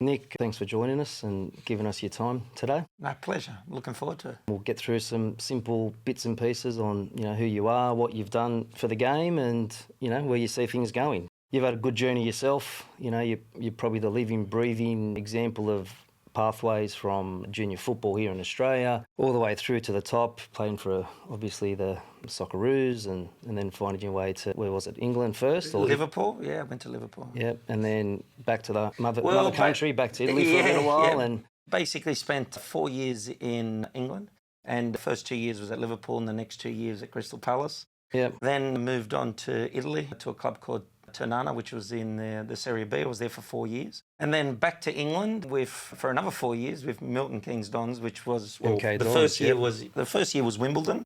Nick, thanks for joining us and giving us your time today. My pleasure. Looking forward to it. We'll get through some simple bits and pieces on, who you are, what you've done for the game and, where you see things going. You've had a good journey yourself. You're probably the living, breathing example of pathways from junior football here in Australia all the way through to the top, playing for, obviously, the Socceroos and then finding your way to, where was it, England first? Or Liverpool, yeah, I went to Liverpool. Yeah, and then back to the mother country, back to Italy for a little while. Yeah. And basically spent 4 years in England, and the first 2 years was at Liverpool and the next 2 years at Crystal Palace. Yeah. Then moved on to Italy, to a club called Ternana, which was in the Serie B. I was there for 4 years. And then back to England for another 4 years with Milton Keynes Dons, which was, the first year was Wimbledon.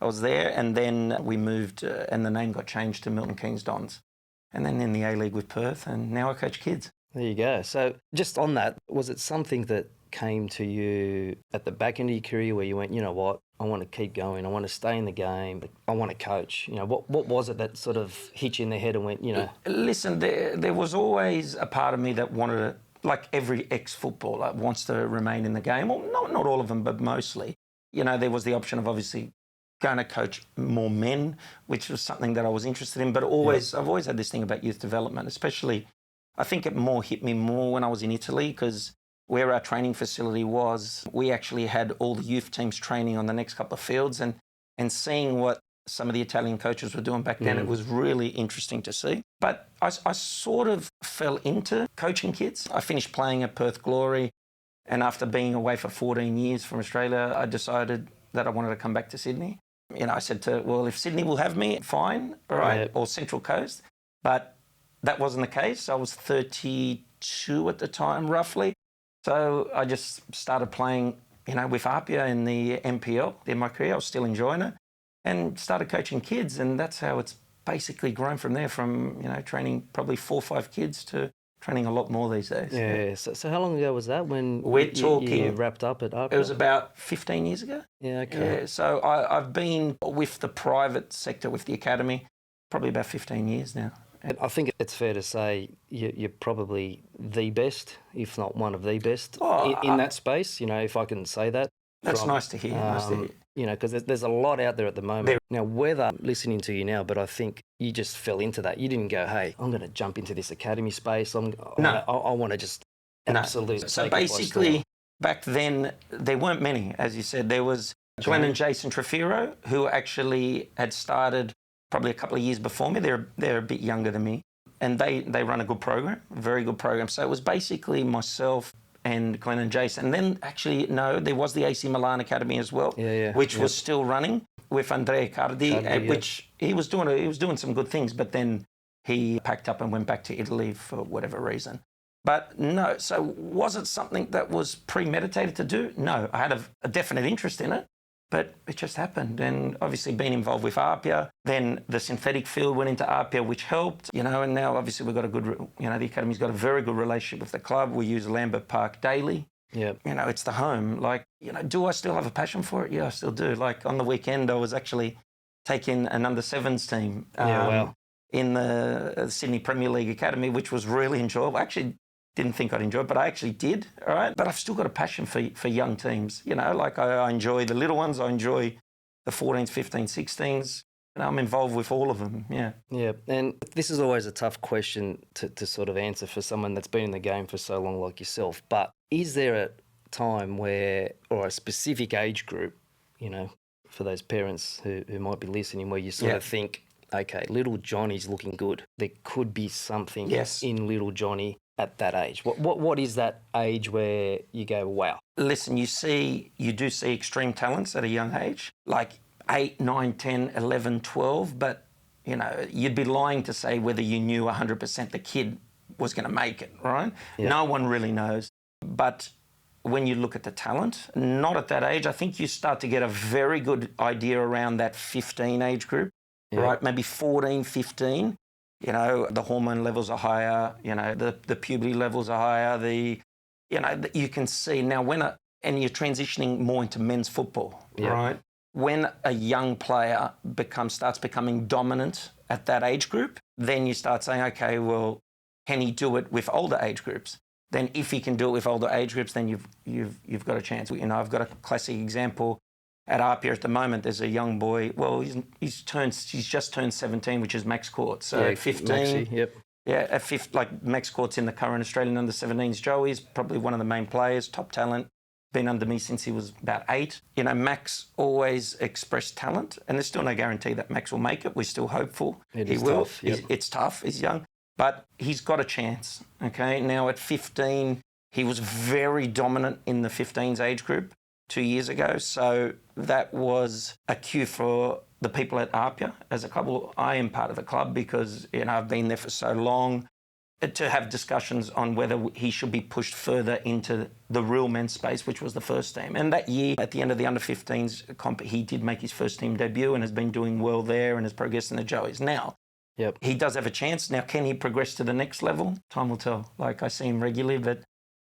I was there, and then we moved and the name got changed to Milton Keynes Dons. And then in the A-League with Perth, and now I coach kids. There you go. So just on that, was it something that came to you at the back end of your career where you went, you know what, I want to keep going, I want to stay in the game, I want to coach? What was it that sort of hit you in the head and went, Listen, there was always a part of me that wanted to, like every ex-footballer, wants to remain in the game. Well, not all of them, but mostly. There was the option of obviously going to coach more men, which was something that I was interested in, but I've always had this thing about youth development, especially, I think it hit me more when I was in Italy, because where our training facility was, we actually had all the youth teams training on the next couple of fields, and seeing what some of the Italian coaches were doing back then, it was really interesting to see. But I sort of fell into coaching kids. I finished playing at Perth Glory, and after being away for 14 years from Australia, I decided that I wanted to come back to Sydney. I said if Sydney will have me, fine, all right, or Central Coast. But that wasn't the case. I was 32 at the time, roughly. So I just started playing, with Apia in the MPL in my career. I was still enjoying it, and started coaching kids. And that's how it's basically grown from there, from, training probably 4 or 5 kids to training a lot more these days. Yeah. So how long ago was that when you wrapped up at Apia? It was about 15 years ago. Yeah, okay. Yeah, so I've been with the private sector, with the academy, probably about 15 years now. I think it's fair to say you're probably the best, if not one of the best, in that space, if I can say that. That's nice to hear. Because there's a lot out there at the moment. Now, whether listening to you now, but I think you just fell into that. You didn't go, hey, I'm going to jump into this academy space. I want to just absolutely. So basically, back then, there weren't many, as you said. There was Glenn and Jason Trefiro, who actually had started probably a couple of years before me. They're a bit younger than me, and they run a good program, a very good program. So it was basically myself and Glenn and Jason. And then actually, there was the AC Milan Academy as well, which was still running with Andrea Cardi, which he was doing some good things, but then he packed up and went back to Italy for whatever reason. But no, so was it something that was premeditated to do? No, I had a definite interest in it, but it just happened. And obviously being involved with Apia, then the synthetic field went into Apia, which helped, and now obviously we've got a good, the academy's got a very good relationship with the club. We use Lambert Park daily. Yeah. It's the home. Do I still have a passion for it? Yeah, I still do. On the weekend, I was actually taking an under-7s team in the Sydney Premier League Academy, which was really enjoyable. I actually didn't think I'd enjoy it, but I actually did, all right? But I've still got a passion for young teams. I enjoy the little ones. I enjoy the 14s, 15s, 16s. I'm involved with all of them, yeah. Yeah, and this is always a tough question to sort of answer for someone that's been in the game for so long like yourself. But is there a time where, or a specific age group, for those parents who might be listening, where you sort of think, okay, little Johnny's looking good. There could be something in little Johnny at that age. What is that age where you go, wow? Listen, you do see extreme talents at a young age, like 8, 9, 10, 11, 12, but, you'd be lying to say whether you knew 100% the kid was going to make it, right? Yeah. No one really knows. But when you look at the talent, not at that age, I think you start to get a very good idea around that 15 age group, right? Maybe 14, 15. The hormone levels are higher, the puberty levels are higher, you can see now and you're transitioning more into men's football, right? When a young player starts becoming dominant at that age group, then you start saying, okay, well, can he do it with older age groups? then if he can do it with older age groups, then you've got a chance. You know, I've got a classic example at Apia at the moment. There's a young boy. Well, he's just turned 17, which is Max Court. So at 15, Maxi, yep. Yeah, at 15, like Max Court's in the current Australian under-17s. Joey's probably one of the main players, top talent. Been under me since he was about 8. You know, Max always expressed talent, and there's still no guarantee that Max will make it. We're still hopeful he will. Tough, yep. It's tough. He's young, but he's got a chance. Okay, now at 15, he was very dominant in the 15s age group 2 years ago. So that was a cue for the people at Apia as a club. Well, I am part of the club because, you know, I've been there for so long, to have discussions on whether he should be pushed further into the real men's space, which was the first team. And that year, at the end of the under-15s comp, he did make his first team debut and has been doing well there and has progressed in the Joeys. Now, he does have a chance. Now, can he progress to the next level? Time will tell. Like, I see him regularly, but,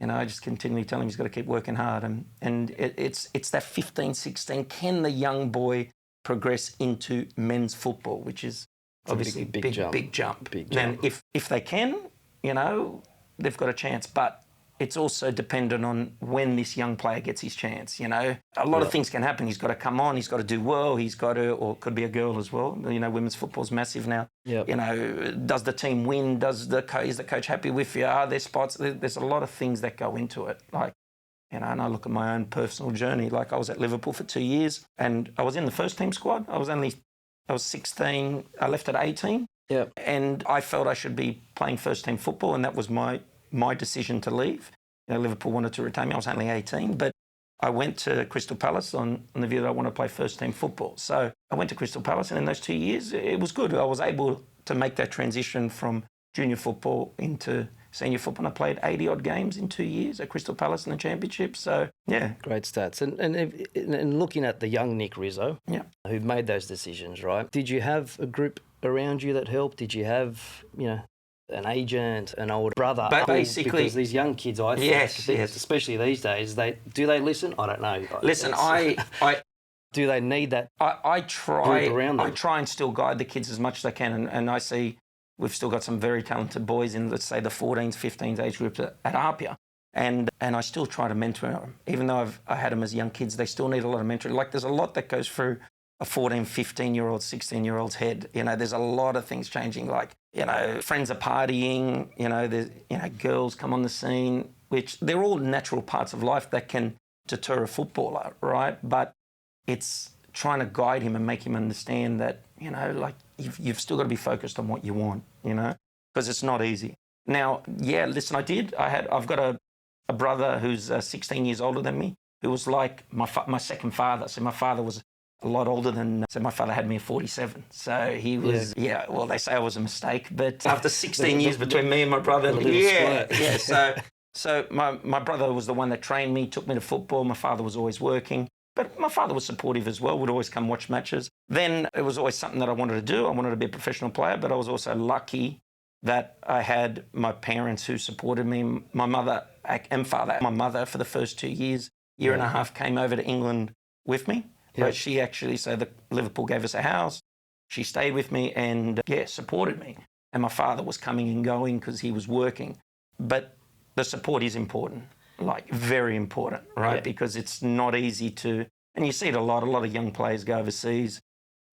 you know, I just continually tell him he's got to keep working hard. And it's that 15, 16. Can the young boy progress into men's football, which is obviously big jump. And if they can, you know, they've got a chance. But it's also dependent on when this young player gets his chance, you know. A lot of things can happen. He's got to come on. He's got to do well. He's got to, or it could be a girl as well. You know, women's football's massive now. You know, does the team win? Is the coach happy with you? Are there spots? There's a lot of things that go into it. Like, you know, and I look at my own personal journey. Like, I was at Liverpool for 2 years and I was in the first team squad. I was 16. I left at 18. And I felt I should be playing first team football, and that was my decision to leave. You know, Liverpool wanted to retain me. I was only 18, but I went to Crystal Palace on the view that I want to play first team football. So I went to Crystal Palace, and in those 2 years, it was good. I was able to make that transition from junior football into senior football. And I played 80-odd games in 2 years at Crystal Palace in the Championship. So, yeah. Great stats. And looking at the young Nick Rizzo, who made those decisions, right? Did you have a group around you that helped? Did you have, you know, an agent, an older brother? But basically, because these young kids, I think, especially these days, do they listen? I don't know. Listen, do they need that? I try group around them? I try and still guide the kids as much as I can, and I see we've still got some very talented boys in, let's say, the 14s, 15s age groups at Apia. And I still try to mentor them. Even though I had them as young kids, they still need a lot of mentoring. Like, there's a lot that goes through a 14, 15-year-old, 16-year-old's head. You know, there's a lot of things changing. Like, you know, friends are partying, you know, there's, you know, girls come on the scene, which they're all natural parts of life that can deter a footballer, right? But it's trying to guide him and make him understand that, you know, like, you've still got to be focused on what you want, you know, because it's not easy. Now, yeah, listen, I've got a brother who's 16 years older than me, who was like my second father. So my father was a lot older than, so my father had me at 7. So he was, well, they say I was a mistake, but after 16 years between me and my brother, so my brother was the one that trained me, took me to football. My father was always working, but my father was supportive as well, would always come watch matches. Then it was always something that I wanted to do. I wanted to be a professional player, but I was also lucky that I had my parents who supported me, my mother and father. My mother, for the first 2 years, year and a half, came over to England with me. But she actually, so Liverpool gave us a house. She stayed with me and, supported me. And my father was coming and going because he was working. But the support is important, like very important, right? Yeah. Because it's not easy to, and you see it a lot of young players go overseas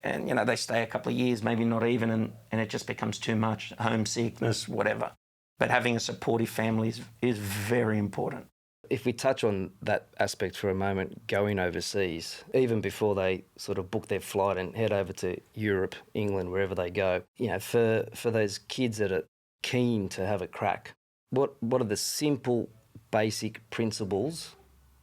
and, you know, they stay a couple of years, maybe not even, and it just becomes too much, homesickness, whatever. But having a supportive family is very important. If we touch on that aspect for a moment, going overseas, even before they sort of book their flight and head over to Europe, England, wherever they go, you know, for those kids that are keen to have a crack, what are the simple, basic principles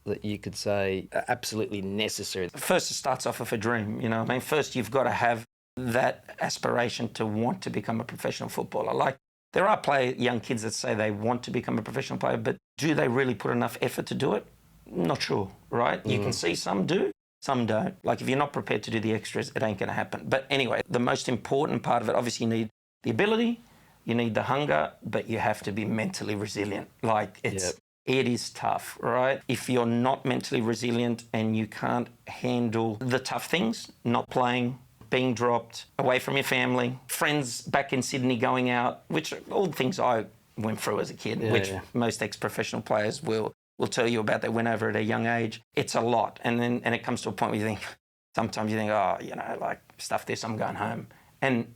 that you could say are absolutely necessary? First, it starts off with a dream, you know. I mean, first you've got to have that aspiration to want to become a professional footballer. Like, there are young kids that say they want to become a professional player, but do they really put enough effort to do it? Not sure, right? You can see some do, some don't. Like, if you're not prepared to do the extras, it ain't going to happen. But anyway, the most important part of it, obviously you need the ability, you need the hunger, but you have to be mentally resilient. Like, it is tough, right? If you're not mentally resilient and you can't handle the tough things, not playing, being dropped, away from your family, friends back in Sydney going out, which are all things I went through as a kid, which most ex-professional players will tell you about. They went over at a young age. It's a lot. And it comes to a point where you think, sometimes you think, oh, like, stuff this, I'm going home. And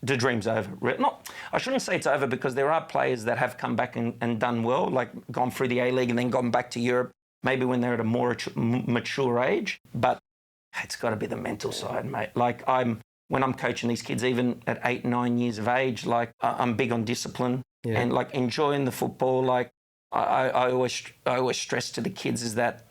the dream's over. I shouldn't say it's over, because there are players that have come back and done well, like gone through the A-League and then gone back to Europe, maybe when they're at a more mature age. But it's got to be the mental side, mate. Like, when I'm coaching these kids, even at 8, 9 years of age, like, I'm big on discipline and, like, enjoying the football. Like, I always stress to the kids is that,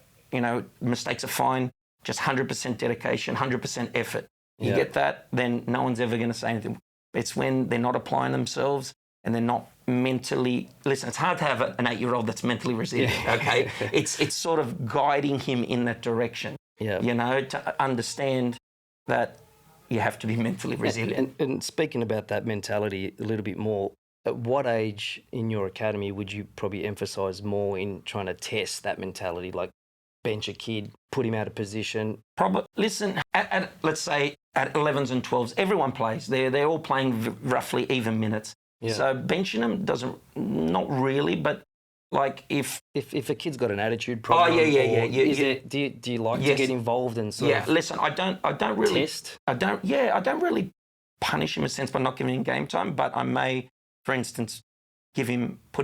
mistakes are fine, just 100% dedication, 100% effort. You get that, then no one's ever going to say anything. It's when they're not applying themselves and they're not mentally... Listen, it's hard to have an 8-year-old that's mentally resilient, okay? It's sort of guiding him in that direction, to understand that you have to be mentally resilient. And speaking about that mentality a little bit more, at what age in your academy would you probably emphasise more in trying to test that mentality, like bench a kid, put him out of position? Probably. Listen, let's say at 11s and 12s, everyone plays. They're all playing roughly even minutes. Yeah. So benching them not really, but like if a kid's got an attitude problem. Oh yeah. Do you like to get involved and sort of? Listen, I don't really test. I don't really punish him in a sense by not giving him game time, but I may, for instance, put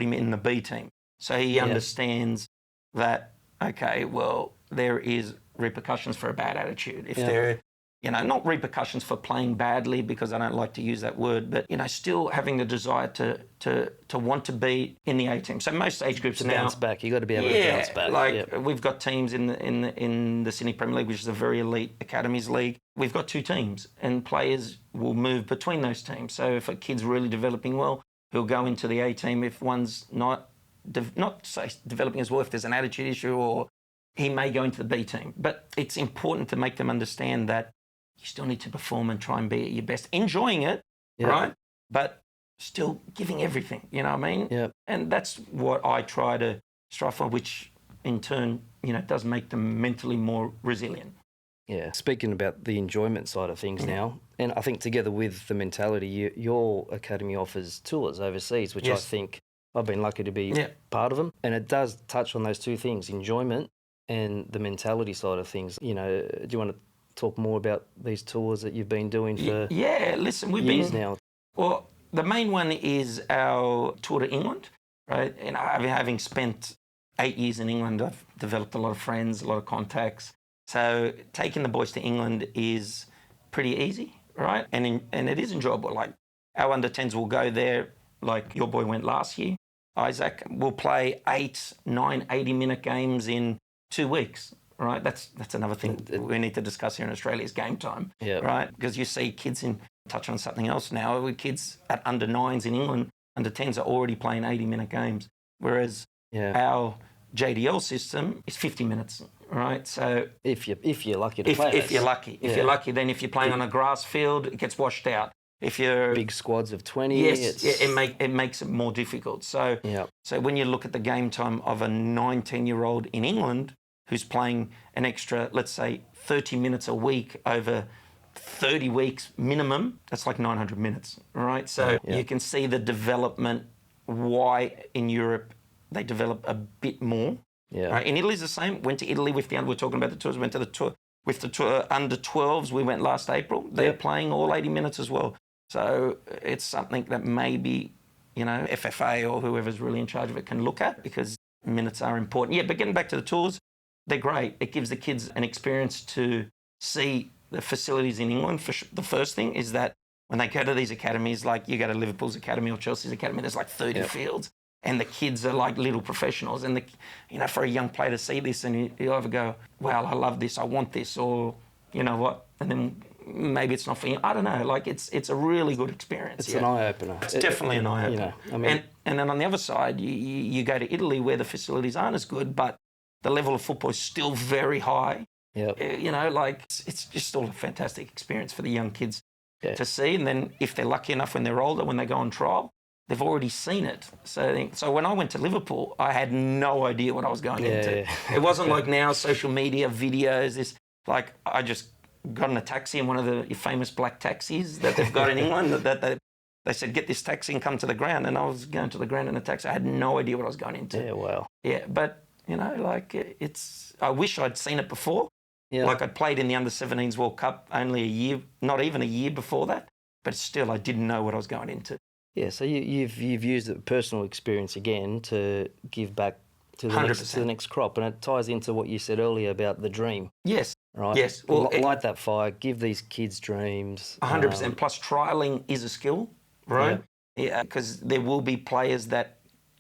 him in the B team, so he understands that. Okay, well, there is repercussions for a bad attitude. If there, not repercussions for playing badly, because I don't like to use that word, but, still having the desire to want to be in the A team. So most age groups now... bounce back. You've got to be able to bounce back. We've got teams in the Sydney Premier League, which is a very elite academies league. We've got 2 teams, and players will move between those teams. So if a kid's really developing well, he'll go into the A team. If one's not developing as well, if there's an attitude issue, or he may go into the B team. But it's important to make them understand that you still need to perform and try and be at your best, enjoying it, right? But still giving everything, you know what I mean? Yeah. And that's what I try to strive for, which in turn, does make them mentally more resilient. Yeah. Speaking about the enjoyment side of things now, and I think together with the mentality, your academy offers tours overseas, which I think I've been lucky to be part of them. And it does touch on those 2 things, enjoyment and the mentality side of things. Do you want to talk more about these tours that you've been doing for listen, we've years been now? Well, the main one is our tour to England, right? And having spent 8 years in England, I've developed a lot of friends, a lot of contacts. So taking the boys to England is pretty easy, right? And it is enjoyable. Like, our under-10s will go there, like your boy went last year, Isaac. Will play 8, 9, 80-minute games in 2 weeks, right? That's another thing we need to discuss here in Australia is game time, right? Because you see kids touch on something else now, with kids at under-9s in England, under-10s are already playing 80-minute games, whereas our JDL system is 50 minutes, right? So if you're lucky to play, if you're lucky, then if you're playing on a grass field, it gets washed out. If you're big squads of 20, it makes it more difficult. So when you look at the game time of a 9, 10-year-old in England who's playing an extra, let's say, 30 minutes a week over 30 weeks minimum, that's like 900 minutes, right? So you can see the development, why in Europe they develop a bit more. Yeah. Right? In Italy's the same. Went to Italy with we're talking about the tours, went to the tour with the tour under 12s. We went last April. They're playing all 80 minutes as well. So it's something that maybe, FFA or whoever's really in charge of it can look at, because minutes are important. Yeah, but getting back to the tours, they're great. It gives the kids an experience to see the facilities in England. The first thing is that when they go to these academies, like you go to Liverpool's academy or Chelsea's academy, there's like 30 fields, and the kids are like little professionals. And, for a young player to see this, and you either go, well, I love this, I want this, or you know what, and then maybe it's not for you. I don't know. Like it's a really good experience. It's an eye-opener. It's definitely an eye-opener. And then on the other side, you go to Italy where the facilities aren't as good, but the level of football is still very high. Yeah. It's just still a fantastic experience for the young kids to see. And then if they're lucky enough when they're older, when they go on trial, they've already seen it. So when I went to Liverpool, I had no idea what I was going into. It wasn't like now, social media, videos, I just got in a taxi in one of the famous black taxis that they've got in England that they said, get this taxi and come to the ground. And I was going to the ground in a taxi. I had no idea what I was going into. Yeah, wow. Yeah, but, you know, like I wish I'd seen it before. Yeah. Like I'd played in the Under-17s World Cup only a year, not even a year before that. But still, I didn't know what I was going into. Yeah, so you've used the personal experience again to give back to the next crop. And it ties into what you said earlier about the dream. Yes. Right? Yes. Well, light that fire, give these kids dreams. 100%. Plus, trialling is a skill, right? Yeah, because there will be players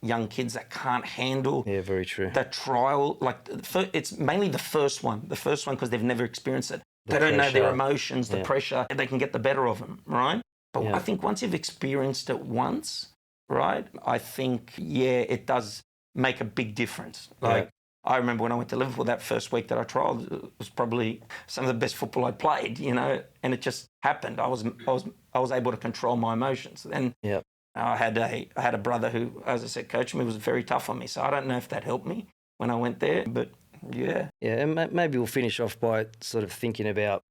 young kids that can't handle very true. that trial. Like, it's mainly the first one because they've never experienced it. They don't know their emotions, the pressure, and they can get the better of them, right? But I think once you've experienced it once, right, I think, it does make a big difference. Like, I remember when I went to Liverpool that first week that I trialled, it was probably some of the best football I'd played, you know, and it just happened. I was able to control my emotions. And I had a brother who, as I said, coached me, was very tough on me. So I don't know if that helped me when I went there, but yeah. Yeah, and maybe we'll finish off by sort of thinking about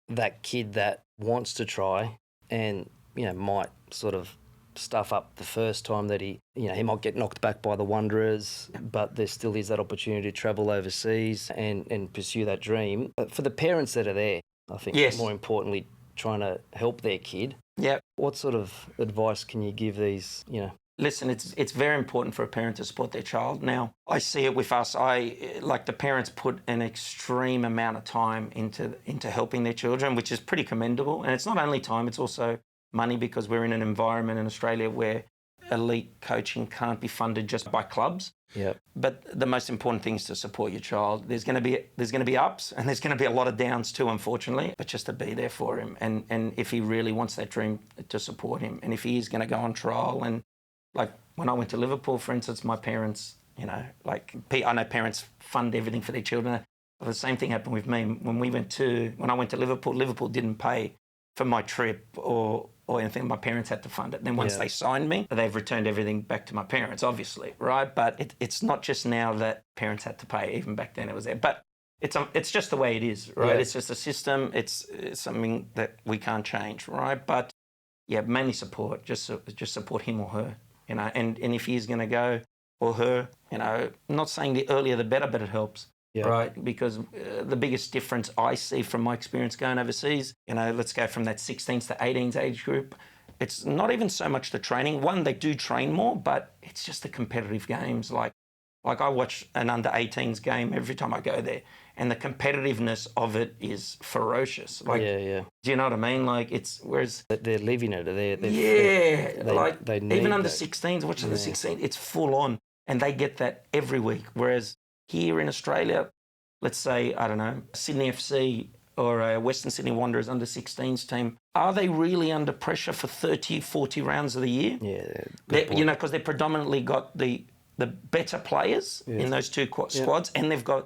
that kid that wants to try and, you know, might sort of stuff up the first time that he might get knocked back by the Wanderers, but there still is that opportunity to travel overseas and pursue that dream. But for the parents that are there, I think more importantly, trying to help their kid. Yeah. What sort of advice can you give these, you know? Listen, it's very important for a parent to support their child. Now, I see it with us. The parents put an extreme amount of time into helping their children, which is pretty commendable. And it's not only time, it's also money, because we're in an environment in Australia where elite coaching can't be funded just by clubs. Yeah. But the most important thing is to support your child. There's going to be ups and there's going to be a lot of downs too, unfortunately. But just to be there for him, and if he really wants that dream, to support him. And if he is going to go on trial, and like when I went to Liverpool, for instance, my parents, you know, like I know parents fund everything for their children. The same thing happened with me when I went to Liverpool. Liverpool didn't pay for my trip or anything. My parents had to fund it. Then once they signed me, they've returned everything back to my parents, obviously, right? But it's not just now that parents had to pay. Even back then it was there. But it's just the way it is, right? Yeah. It's just a system. It's something that we can't change, right? But mainly support. Just support him or her, you know. And if he's going to go, or her, you know, I'm not saying the earlier the better, but it helps. Yeah. Right, because the biggest difference I see from my experience going overseas, you know, let's go from that 16s to 18s age group. It's not even so much the training. One, they do train more, but it's just the competitive games. Like I watch an under-18s game every time I go there, and the competitiveness of it is ferocious. Like, do you know what I mean? Like, whereas they're living it. They even under 16s, watching the 16s, it's full on, and they get that every week. Whereas here in Australia, let's say, I don't know, Sydney FC or a Western Sydney Wanderers under 16s team, are they really under pressure for 30, 40 rounds of the year? Yeah. You know, because they've predominantly got the better players in those two squads, and they've got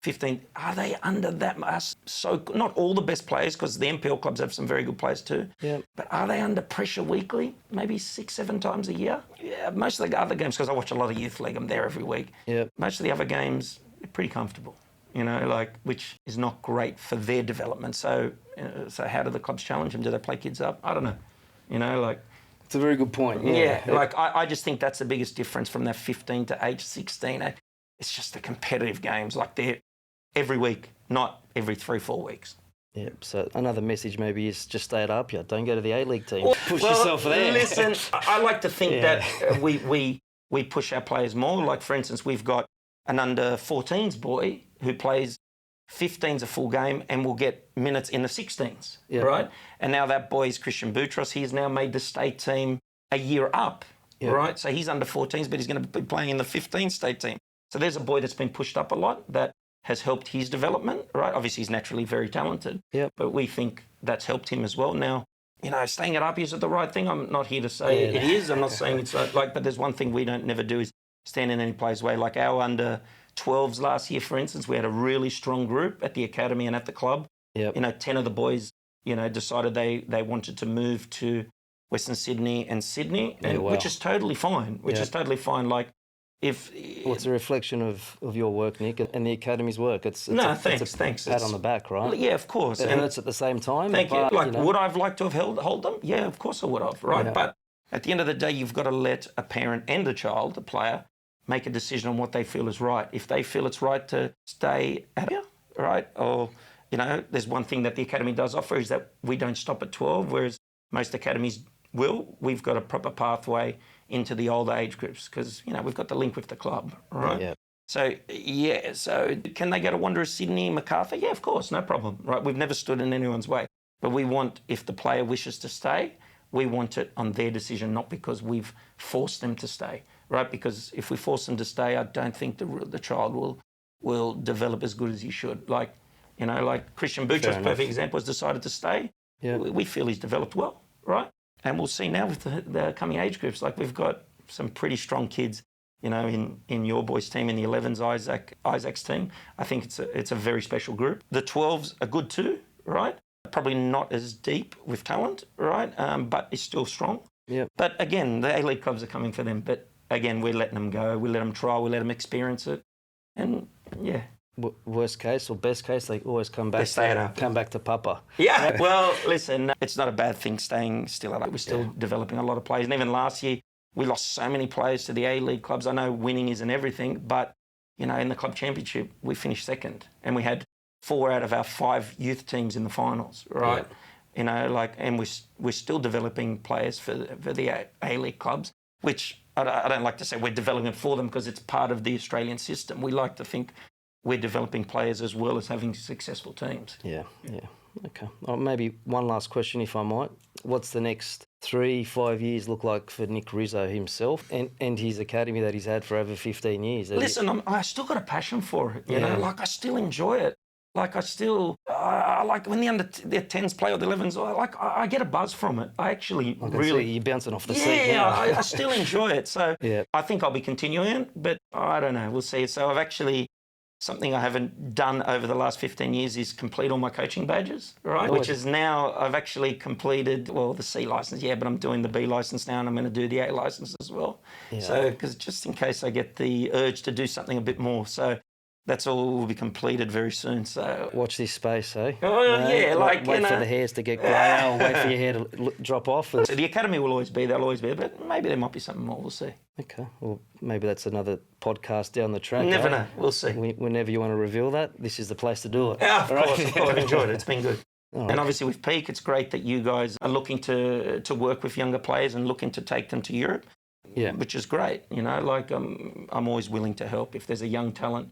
15. Are they under that much? So not all the best players, because the NPL clubs have some very good players too. Yeah. But are they under pressure weekly? Maybe 6-7 times a year? Yeah. Most of the other games, because I watch a lot of youth league, I'm there every week. Yeah. Most of the other games, they're pretty comfortable, you know, like, which is not great for their development. So how do the clubs challenge them? Do they play kids up? I don't know. You know, like. It's a very good point. Yeah. Like I just think that's the biggest difference from that 15 to age 16. It's just the competitive games. Like, they're every week, not every 3-4 weeks. Yeah, so another message maybe is just stay at Apia. Don't go to the A-League team. Push yourself there. Listen, I like to think that we push our players more. Like, for instance, we've got an under-14s boy who plays 15s a full game and will get minutes in the 16s, right? And now that boy is Christian Boutros. He's now made the state team a year up, right? So he's under 14s, but he's going to be playing in the 15 state team. So there's a boy that's been pushed up a lot that has helped his development, right? Obviously, he's naturally very talented, but we think that's helped him as well. Now, you know, staying at Apia, is it the right thing? I'm not here to say it is. I'm not saying it's like, but there's one thing we don't never do is stand in any player's way. Like our under 12s last year, for instance, we had a really strong group at the academy and at the club. You know, 10 of the boys, you know, decided they wanted to move to Western Sydney and Sydney, which is totally fine. Like, it's a reflection of your work, Nick, and the academy's work. It's thanks. Pat on the back, right? Yeah, of course. It hurts at the same time. Thank you. Like, you know. would I have liked to have held them? Yeah, of course I would have, right? But At the end of the day, you've got to let a parent and a child, the player, make a decision on what they feel is right. If they feel it's right to stay at here, right? Or, there's one thing that the academy does offer is that we don't stop at 12, whereas most academies will. We've got a proper pathway into the older age groups because, we've got the link with the club, right? Yeah. So can they go to Wanderers Sydney, Macarthur? Yeah, of course, no problem, right? We've never stood in anyone's way. But we want, if the player wishes to stay, we want it on their decision, not because we've forced them to stay, right? Because if we force them to stay, I don't think the child will develop as good as he should. Like Christian Boucher's perfect example, has decided to stay. Yeah. We feel he's developed well, right? And we'll see now with the coming age groups. Like we've got some pretty strong kids, in your boys' team, in the 11s, Isaac's team. I think it's a very special group. The 12s are good too, right? Probably not as deep with talent, right? But it's still strong. Yeah. But again, the A-League clubs are coming for them. But again, we're letting them go. We let them try. We let them experience it. And yeah. Worst case or best case, they always come back. They stay at up. Come back to Papa. Yeah. Well, listen, it's not a bad thing staying still at up. We're still developing a lot of players. And even last year, we lost so many players to the A-League clubs. I know winning isn't everything, but, in the club championship, we finished second. And we had 4 out of our 5 youth teams in the finals, right? Yeah. And we're still developing players for the A-League clubs, which I don't like to say we're developing it for them because it's part of the Australian system. We like to think we're developing players as well as having successful teams. Yeah. Okay. Maybe one last question, if I might. What's the next 3-5 years look like for Nick Rizzo himself and his academy that he's had for over 15 years? Listen, I still got a passion for it. You know, I still enjoy it. I like when the under 10s play or the 11s. I get a buzz from it. I actually really. You're bouncing off the seat now. Yeah, I still enjoy it. So I think I'll be continuing, but I don't know. We'll see. So I've actually. Something I haven't done over the last 15 years is complete all my coaching badges, right? Which is now, I've actually completed, the C licence, but I'm doing the B licence now and I'm going to do the A licence as well. Yeah. So, because just in case I get the urge to do something a bit more. So that's all will be completed very soon. So watch this space, eh? Oh, wait for the hairs to get grey or wait for your hair to drop off. So the academy will always be, they'll always be, but maybe there might be something more, we'll see. Okay, well, maybe that's another podcast down the track. Never know, we'll see. Whenever you want to reveal that, this is the place to do it. Yeah, of course, I've enjoyed it, it's been good. Right. And obviously with Peak, it's great that you guys are looking to work with younger players and looking to take them to Europe, which is great. I'm always willing to help. If there's a young talent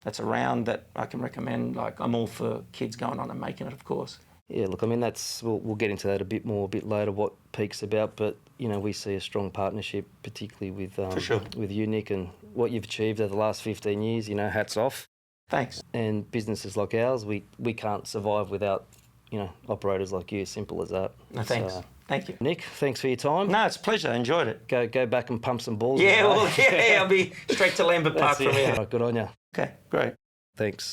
that's around that I can recommend, I'm all for kids going on and making it, of course. Yeah, look, we'll get into that a bit later, what Peak's about, but, we see a strong partnership, particularly with with you, Nick, and what you've achieved over the last 15 years, hats off. Thanks. And businesses like ours, we can't survive without, operators like you, simple as that. No, thanks. Thank you. Nick, thanks for your time. No, it's a pleasure. I enjoyed it. Go back and pump some balls. Yeah, I'll be straight to Lambert Park from here. Right, good on you. Okay, great. Thanks.